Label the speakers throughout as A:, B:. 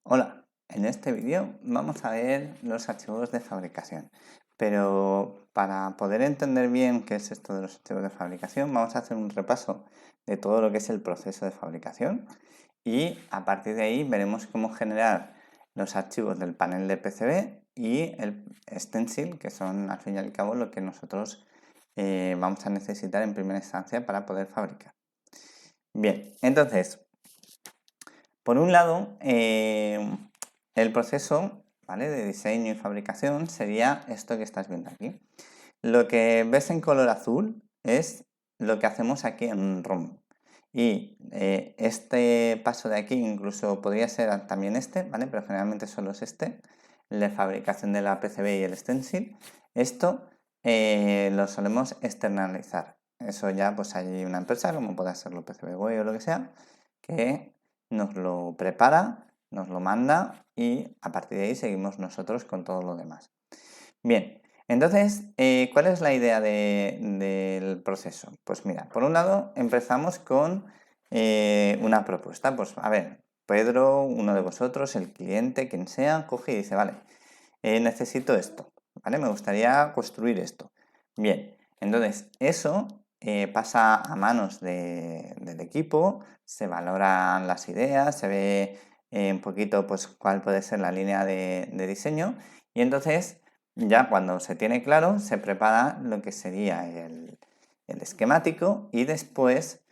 A: Hola, en este vídeo vamos a ver los archivos de fabricación, pero para poder entender bien qué es esto de los archivos de fabricación, vamos a hacer un repaso de todo lo que es el proceso de fabricación y a partir de ahí veremos cómo generar los archivos del panel de PCB y el stencil, que son al fin y al cabo lo que nosotros vamos a necesitar en primera instancia para poder fabricar. Bien, entonces, por un lado, el proceso, ¿vale?, de diseño y fabricación sería esto que estás viendo aquí. Lo que ves en color azul es lo que hacemos aquí en ROM. Y este paso de aquí incluso podría ser también este, ¿vale? Pero generalmente solo es este, el de fabricación de la PCB y el stencil. Esto lo solemos externalizar. Eso ya pues hay una empresa, como pueda ser lo PCBWay o lo que sea, que nos lo prepara, nos lo manda y a partir de ahí seguimos nosotros con todo lo demás. Bien, entonces, ¿cuál es la idea del proceso? Pues mira, por un lado empezamos con una propuesta. Pues a ver, Pedro, uno de vosotros, el cliente, quien sea, coge y dice, vale, necesito esto, ¿vale? Me gustaría construir esto. Bien, entonces eso pasa a manos del equipo, se valoran las ideas, se ve un poquito pues cuál puede ser la línea de diseño y entonces ya cuando se tiene claro se prepara lo que sería el esquemático y después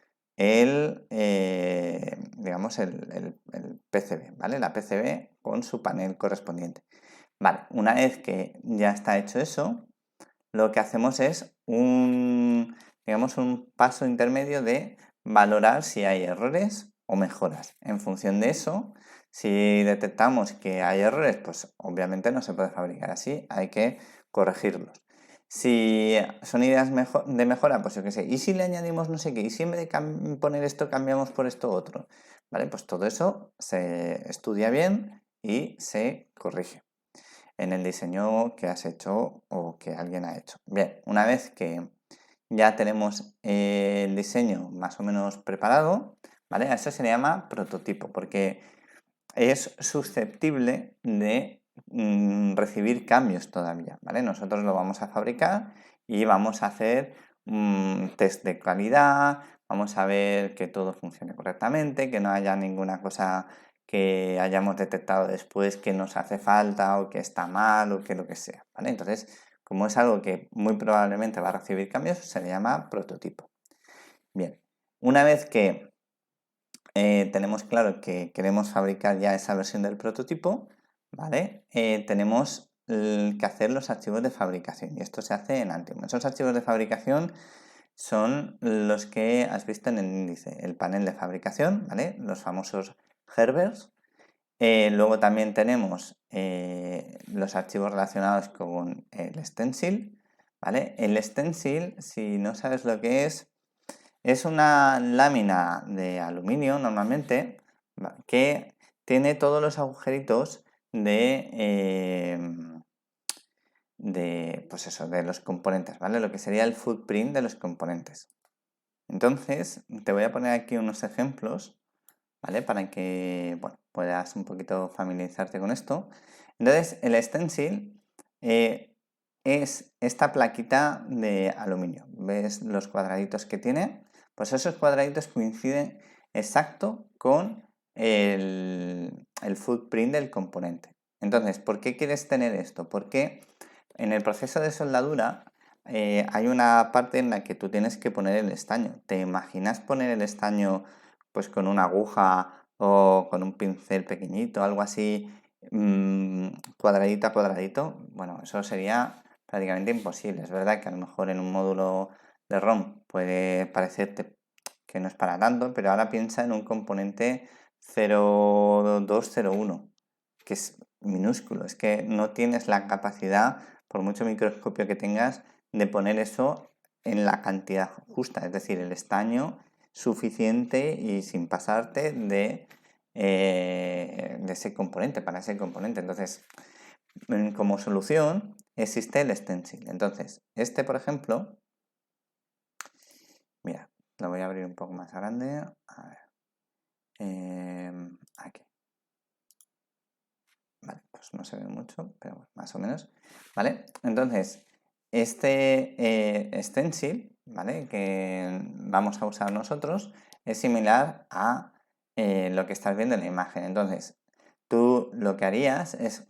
A: digamos el PCB, ¿vale? La PCB con su panel correspondiente. Vale, una vez que ya está hecho eso, lo que hacemos es digamos, un paso intermedio de valorar si hay errores o mejoras. En función de eso, si detectamos que hay errores, pues obviamente no se puede fabricar así, hay que corregirlos. Si son ideas de mejora, pues yo qué sé, ¿y si le añadimos no sé qué? ¿Y si en vez de poner esto cambiamos por esto otro? Vale, pues todo eso se estudia bien y se corrige en el diseño que has hecho o que alguien ha hecho. Bien, una vez que ya tenemos el diseño más o menos preparado, ¿vale? A eso se le llama prototipo, porque es susceptible de recibir cambios todavía, ¿vale? Nosotros lo vamos a fabricar y vamos a hacer un test de calidad, vamos a ver que todo funcione correctamente, que no haya ninguna cosa que hayamos detectado después que nos hace falta o que está mal o que lo que sea, ¿vale? Entonces, como es algo que muy probablemente va a recibir cambios, se le llama prototipo. Bien, una vez que tenemos claro que queremos fabricar ya esa versión del prototipo, ¿vale? Tenemos que hacer los archivos de fabricación y esto se hace en Altium. Esos archivos de fabricación son los que has visto en el índice, el panel de fabricación, ¿vale? Los famosos Herbers. Luego también tenemos los archivos relacionados con el stencil, ¿vale? El stencil, si no sabes lo que es una lámina de aluminio normalmente que tiene todos los agujeritos pues eso, de los componentes, ¿vale? Lo que sería el footprint de los componentes. Entonces, te voy a poner aquí unos ejemplos, ¿vale? Para que puedas un poquito familiarizarte con esto. Entonces, el stencil es esta plaquita de aluminio. ¿Ves los cuadraditos que tiene? Pues esos cuadraditos coinciden exacto con el footprint del componente. Entonces, ¿por qué quieres tener esto? Porque en el proceso de soldadura hay una parte en la que tú tienes que poner el estaño. ¿Te imaginas poner el estaño pues con una aguja o con un pincel pequeñito, algo así, cuadradito a cuadradito? Bueno, eso sería prácticamente imposible. Es verdad que a lo mejor en un módulo de ROM puede parecerte que no es para tanto, pero ahora piensa en un componente 0201, que es minúsculo. Es que no tienes la capacidad, por mucho microscopio que tengas, de poner eso en la cantidad justa, es decir, el estaño suficiente y sin pasarte de ese componente, para ese componente. Entonces, como solución existe el stencil. Entonces, este, por ejemplo, mira, lo voy a abrir un poco más grande. A ver, aquí. pues no se ve mucho, pero bueno, más o menos, ¿vale? Entonces, este stencil, ¿vale? Que vamos a usar nosotros es similar a lo que estás viendo en la imagen. Entonces, tú lo que harías es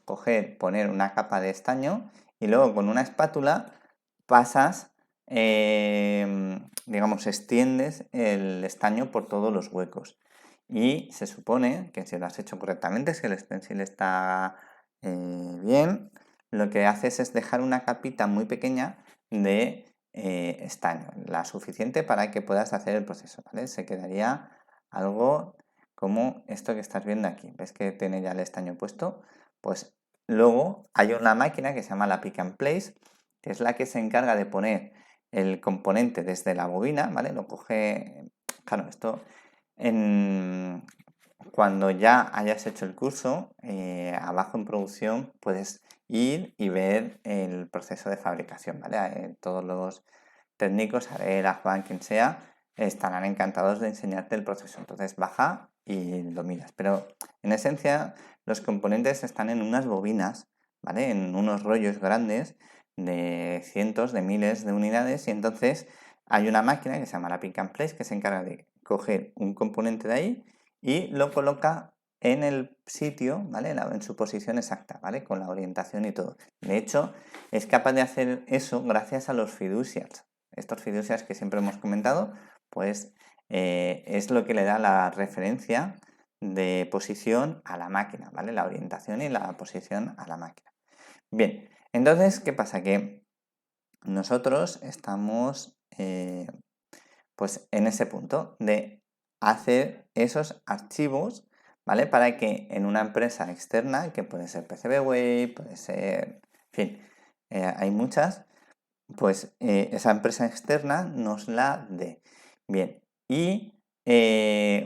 A: poner una capa de estaño y luego con una espátula pasas, digamos, extiendes el estaño por todos los huecos. Y se supone que si lo has hecho correctamente, si el stencil está bien, lo que haces es dejar una capita muy pequeña de estaño, la suficiente para que puedas hacer el proceso, ¿vale? Se quedaría algo como esto que estás viendo aquí. ¿Ves que tiene ya el estaño puesto? Pues luego hay una máquina que se llama la Pick and Place, que es la que se encarga de poner el componente desde la bobina, ¿vale? Lo coge, claro, esto cuando ya hayas hecho el curso, abajo en producción puedes ir y ver el proceso de fabricación, ¿vale? Todos los técnicos, Arela, Juan, quien sea, estarán encantados de enseñarte el proceso. Entonces baja y lo miras. Pero en esencia los componentes están en unas bobinas, ¿vale? En unos rollos grandes de cientos, de miles de unidades y entonces hay una máquina que se llama la Pick and Place que se encarga de coger un componente de ahí y lo coloca en el sitio, ¿vale? En su posición exacta, ¿vale? Con la orientación y todo. De hecho, es capaz de hacer eso gracias a los fiducials. Estos fiducials que siempre hemos comentado, pues es lo que le da la referencia de posición a la máquina, ¿vale? La orientación y la posición a la máquina. Bien, entonces, ¿qué pasa? Que nosotros estamos pues en ese punto de hacer esos archivos, ¿vale? Para que en una empresa externa, que puede ser PCBWay, puede ser, en fin, hay muchas, pues esa empresa externa nos la dé. Bien, y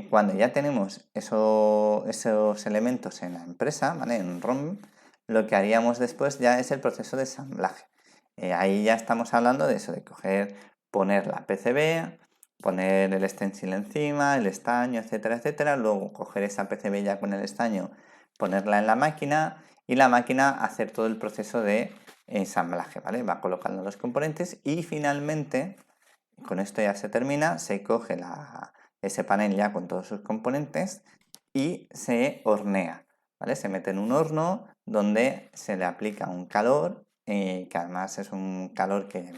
A: cuando ya tenemos esos elementos en la empresa, ¿vale? En ROM, lo que haríamos después ya es el proceso de ensamblaje. Ahí ya estamos hablando de eso, de poner la PCB, poner el stencil encima, el estaño, etcétera, etcétera. Luego coger esa PCB ya con el estaño, ponerla en la máquina y la máquina hacer todo el proceso de ensamblaje, ¿vale? Va colocando los componentes y finalmente, con esto ya se termina, se coge ese panel ya con todos sus componentes y se hornea, ¿vale? Se mete en un horno donde se le aplica un calor, que además es un calor que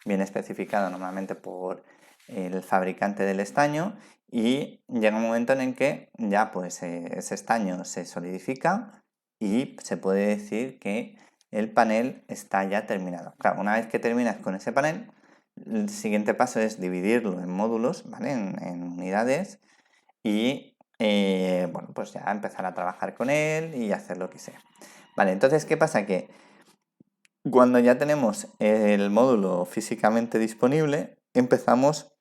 A: viene especificado normalmente por el fabricante del estaño y llega un momento en el que ya pues ese estaño se solidifica y se puede decir que el panel está ya terminado. Claro, una vez que terminas con ese panel, el siguiente paso es dividirlo en módulos, ¿vale? En unidades y bueno, pues ya empezar a trabajar con él y hacer lo que sea. Vale, entonces, ¿qué pasa? Que cuando ya tenemos el módulo físicamente disponible, empezamos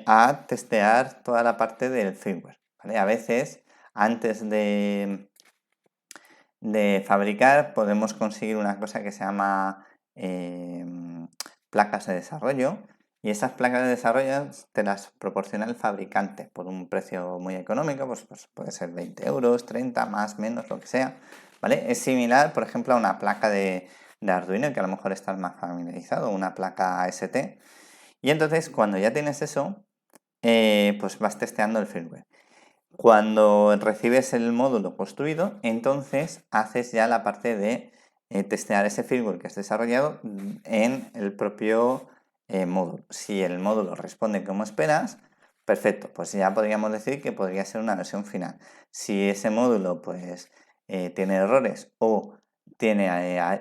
A: a testear toda la parte del firmware, ¿vale? A veces, antes de fabricar, podemos conseguir una cosa que se llama placas de desarrollo y esas placas de desarrollo te las proporciona el fabricante por un precio muy económico, pues puede ser 20 euros, 30, más, menos, lo que sea, ¿vale? Es similar, por ejemplo, a una placa de Arduino, que a lo mejor estás más familiarizado, una placa ST. Y entonces, cuando ya tienes eso, pues vas testeando el firmware. Cuando recibes el módulo construido, entonces haces ya la parte de testear ese firmware que has desarrollado en el propio módulo. Si el módulo responde como esperas, perfecto, pues ya podríamos decir que podría ser una versión final. Si ese módulo pues tiene errores o tiene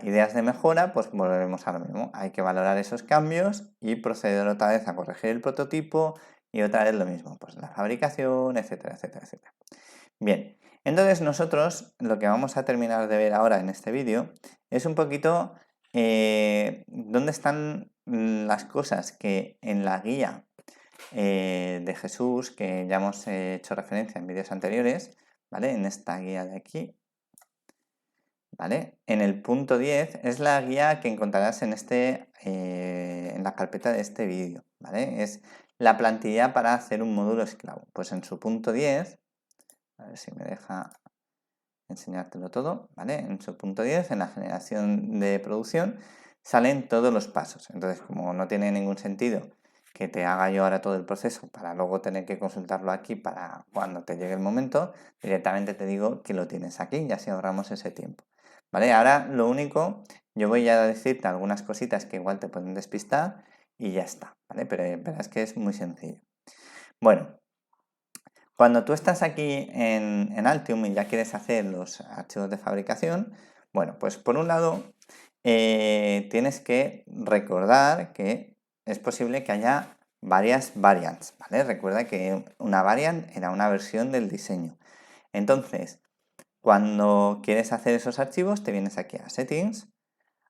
A: ideas de mejora, pues volvemos a lo mismo. Hay que valorar esos cambios y proceder otra vez a corregir el prototipo y otra vez lo mismo, pues la fabricación, etcétera, etcétera, etcétera. Bien, entonces nosotros lo que vamos a terminar de ver ahora en este vídeo es un poquito dónde están las cosas que en la guía de Jesús, que ya hemos hecho referencia en vídeos anteriores, ¿vale? En esta guía de aquí, ¿vale? En el punto 10 es la guía que encontrarás en la carpeta de este vídeo, ¿vale? Es la plantilla para hacer un módulo esclavo. Pues en su punto 10, a ver si me deja enseñártelo todo, ¿vale? En su punto 10, en la generación de producción, salen todos los pasos. Entonces, como no tiene ningún sentido que te haga yo ahora todo el proceso para luego tener que consultarlo aquí para cuando te llegue el momento, directamente te digo que lo tienes aquí y así ahorramos ese tiempo. ¿Vale? Ahora lo único, yo voy a decirte algunas cositas que igual te pueden despistar y ya está, ¿vale? Pero verás que es muy sencillo. Bueno, cuando tú estás aquí en Altium y ya quieres hacer los archivos de fabricación, bueno, pues por un lado tienes que recordar que es posible que haya varias variants, ¿vale? Recuerda que una variant era una versión del diseño. Entonces, cuando quieres hacer esos archivos, te vienes aquí a Settings,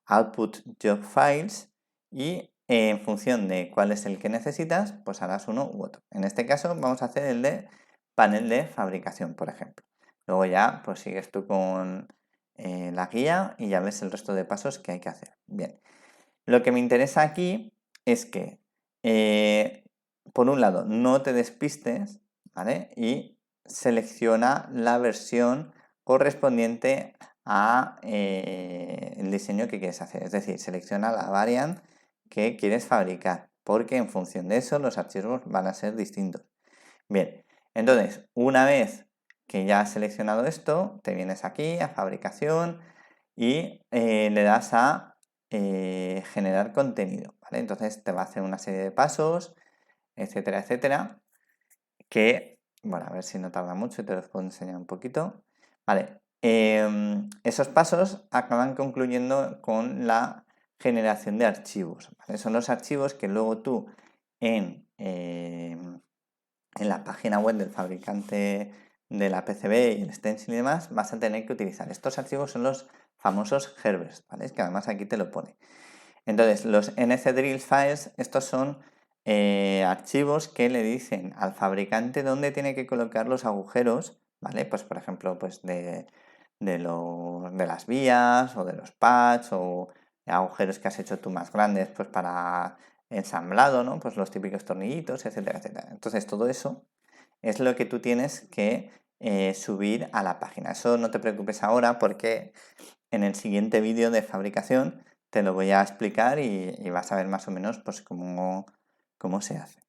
A: Output Job Files y en función de cuál es el que necesitas, pues harás uno u otro. En este caso vamos a hacer el de panel de fabricación, por ejemplo. Luego ya pues sigues tú con la guía y ya ves el resto de pasos que hay que hacer. Bien, lo que me interesa aquí es que, por un lado, no te despistes, ¿vale? Y selecciona la versión correspondiente a el diseño que quieres hacer. Es decir, selecciona la variant que quieres fabricar, porque en función de eso los archivos van a ser distintos. Bien, entonces, una vez que ya has seleccionado esto, te vienes aquí a fabricación y le das a generar contenido, ¿vale? Entonces te va a hacer una serie de pasos, etcétera, etcétera, que, bueno, a ver si no tarda mucho y te los puedo enseñar un poquito. Vale, esos pasos acaban concluyendo con la generación de archivos, ¿vale? Son los archivos que luego tú en la página web del fabricante de la PCB y el stencil y demás, vas a tener que utilizar. Estos archivos son los famosos herbers, ¿vale? Es que además aquí te lo pone. Entonces, los NCDrill files, estos son archivos que le dicen al fabricante dónde tiene que colocar los agujeros, ¿vale? Pues, por ejemplo, pues de las vías o de los pads o agujeros que has hecho tú más grandes, pues para ensamblado, ¿no? Pues los típicos tornillitos, etcétera, etcétera. Entonces, todo eso es lo que tú tienes que subir a la página. Eso no te preocupes ahora porque en el siguiente vídeo de fabricación te lo voy a explicar y vas a ver más o menos pues cómo se hace.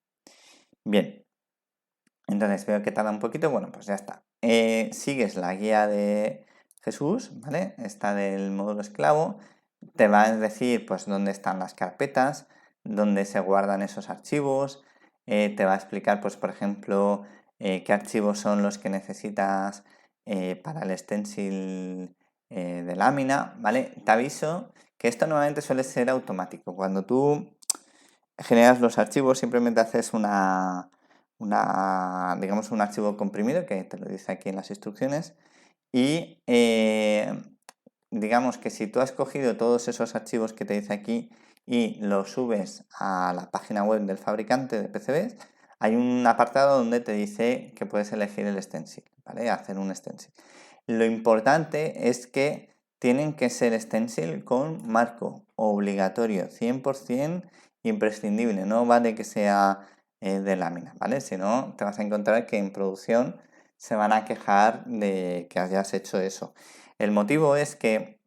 A: Bien, entonces veo que tarda un poquito, bueno, pues ya está. Sigues la guía de Jesús, ¿vale? Esta del módulo esclavo, te va a decir pues dónde están las carpetas, dónde se guardan esos archivos, te va a explicar pues por ejemplo qué archivos son los que necesitas para el stencil de lámina, ¿vale? Te aviso que esto normalmente suele ser automático. Cuando tú generas los archivos simplemente haces digamos un archivo comprimido que te lo dice aquí en las instrucciones y digamos que si tú has cogido todos esos archivos que te dice aquí y los subes a la página web del fabricante de PCBs, hay un apartado donde te dice que puedes elegir el stencil, ¿vale? Hacer un stencil. Lo importante es que tienen que ser stencil con marco obligatorio, 100% imprescindible, no vale que sea de lámina, ¿vale? Si no, te vas a encontrar que en producción se van a quejar de que hayas hecho eso. El motivo es que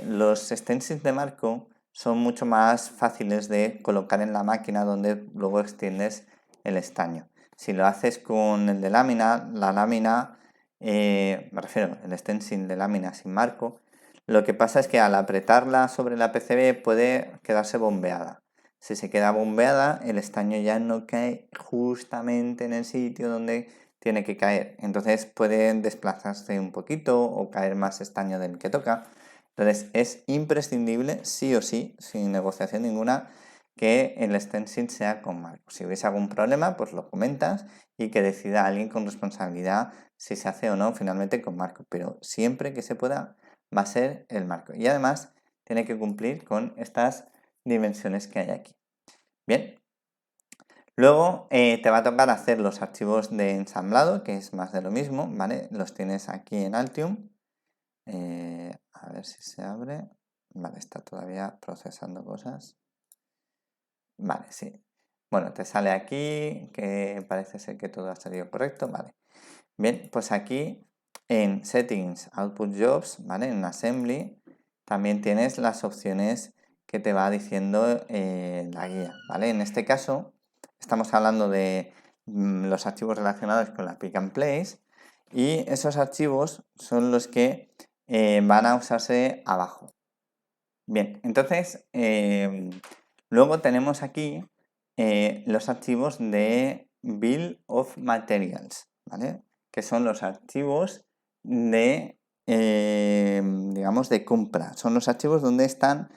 A: los stencils de marco son mucho más fáciles de colocar en la máquina donde luego extiendes el estaño. Si lo haces con el de lámina, la lámina, me refiero, el stencil de lámina sin marco, lo que pasa es que al apretarla sobre la PCB puede quedarse bombeada. Si se queda bombeada, el estaño ya no cae justamente en el sitio donde tiene que caer. Entonces puede desplazarse un poquito o caer más estaño del que toca. Entonces es imprescindible, sí o sí, sin negociación ninguna, que el stencil sea con marco. Si hubiese algún problema, pues lo comentas y que decida alguien con responsabilidad si se hace o no finalmente con marco. Pero siempre que se pueda va a ser el marco. Y además tiene que cumplir con estas dimensiones que hay aquí. Bien. Luego te va a tocar hacer los archivos de ensamblado, que es más de lo mismo, ¿vale? Los tienes aquí en Altium. A ver si se abre. Vale, está todavía procesando cosas. Vale, sí. Bueno, te sale aquí que parece ser que todo ha salido correcto. Vale. Bien, pues aquí en Settings, Output Jobs, ¿vale? En Assembly, también tienes las opciones que te va diciendo la guía, ¿vale? En este caso, estamos hablando de los archivos relacionados con la Pick and Place, y esos archivos son los que van a usarse abajo. Bien, entonces, luego tenemos aquí los archivos de Bill of Materials, ¿vale? Que son los archivos de, digamos, de compra. Son los archivos donde están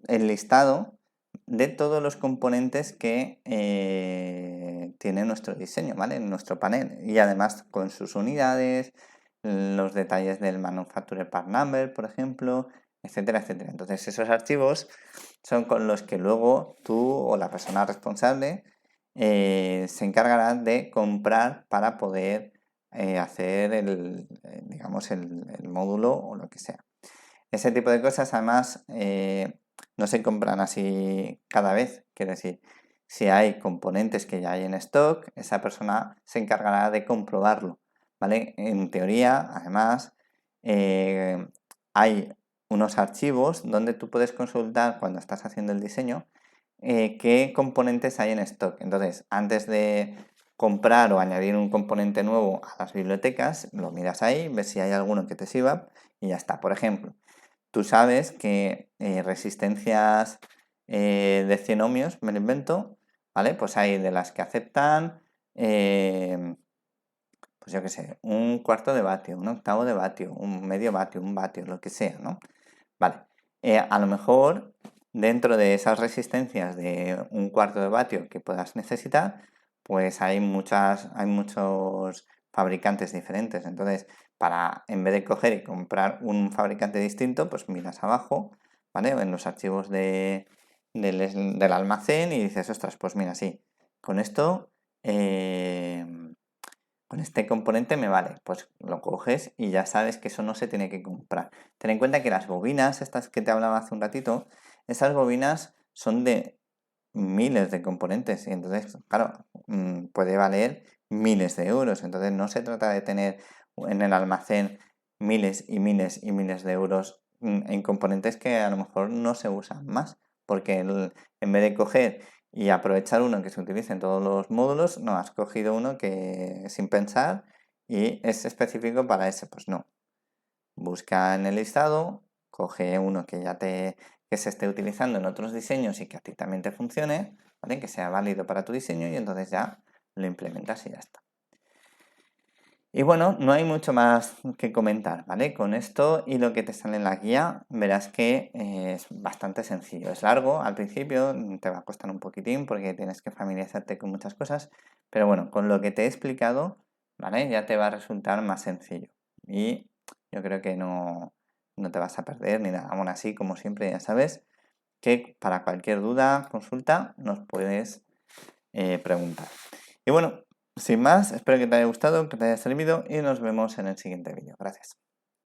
A: el listado de todos los componentes que tiene nuestro diseño, ¿vale? En nuestro panel. Y además con sus unidades, los detalles del Manufacturer Part Number, por ejemplo, etcétera, etcétera. Entonces esos archivos son con los que luego tú o la persona responsable se encargará de comprar para poder hacer digamos, el módulo o lo que sea. Ese tipo de cosas además no se compran así cada vez, quiero decir, si hay componentes que ya hay en stock, esa persona se encargará de comprobarlo, ¿vale? En teoría, además, hay unos archivos donde tú puedes consultar cuando estás haciendo el diseño qué componentes hay en stock. Entonces, antes de comprar o añadir un componente nuevo a las bibliotecas, lo miras ahí, ves si hay alguno que te sirva y ya está. Por ejemplo, tú sabes que resistencias de 100 ohmios, me lo invento, ¿vale? Pues hay de las que aceptan, pues yo qué sé, un cuarto de vatio, un octavo de vatio, un medio vatio, un vatio, lo que sea, ¿no? Vale, a lo mejor dentro de esas resistencias de un cuarto de vatio que puedas necesitar, pues hay muchos fabricantes diferentes. Entonces, en vez de coger y comprar un fabricante distinto, pues miras abajo, ¿vale? En los archivos del almacén y dices, ostras, pues mira, sí, con esto, con este componente me vale. Pues lo coges y ya sabes que eso no se tiene que comprar. Ten en cuenta que las bobinas, estas que te hablaba hace un ratito, esas bobinas son de miles de componentes y entonces, claro, puede valer miles de euros. Entonces no se trata de tener en el almacén miles y miles y miles de euros en componentes que a lo mejor no se usan más, porque en vez de coger y aprovechar uno que se utilice en todos los módulos, no, has cogido uno que sin pensar y es específico para ese, pues no. Busca en el listado, coge uno que se esté utilizando en otros diseños y que a ti también te funcione, ¿vale? Que sea válido para tu diseño y entonces ya lo implementas y ya está. Y bueno, no hay mucho más que comentar, ¿vale? Con esto y lo que te sale en la guía, verás que es bastante sencillo. Es largo al principio, te va a costar un poquitín porque tienes que familiarizarte con muchas cosas, pero bueno, con lo que te he explicado, ¿vale? Ya te va a resultar más sencillo. Y yo creo que no te vas a perder ni nada. Aún así, como siempre, ya sabes que para cualquier duda, consulta, nos puedes preguntar. Y bueno, sin más, espero que te haya gustado, que te haya servido y nos vemos en el siguiente vídeo. Gracias.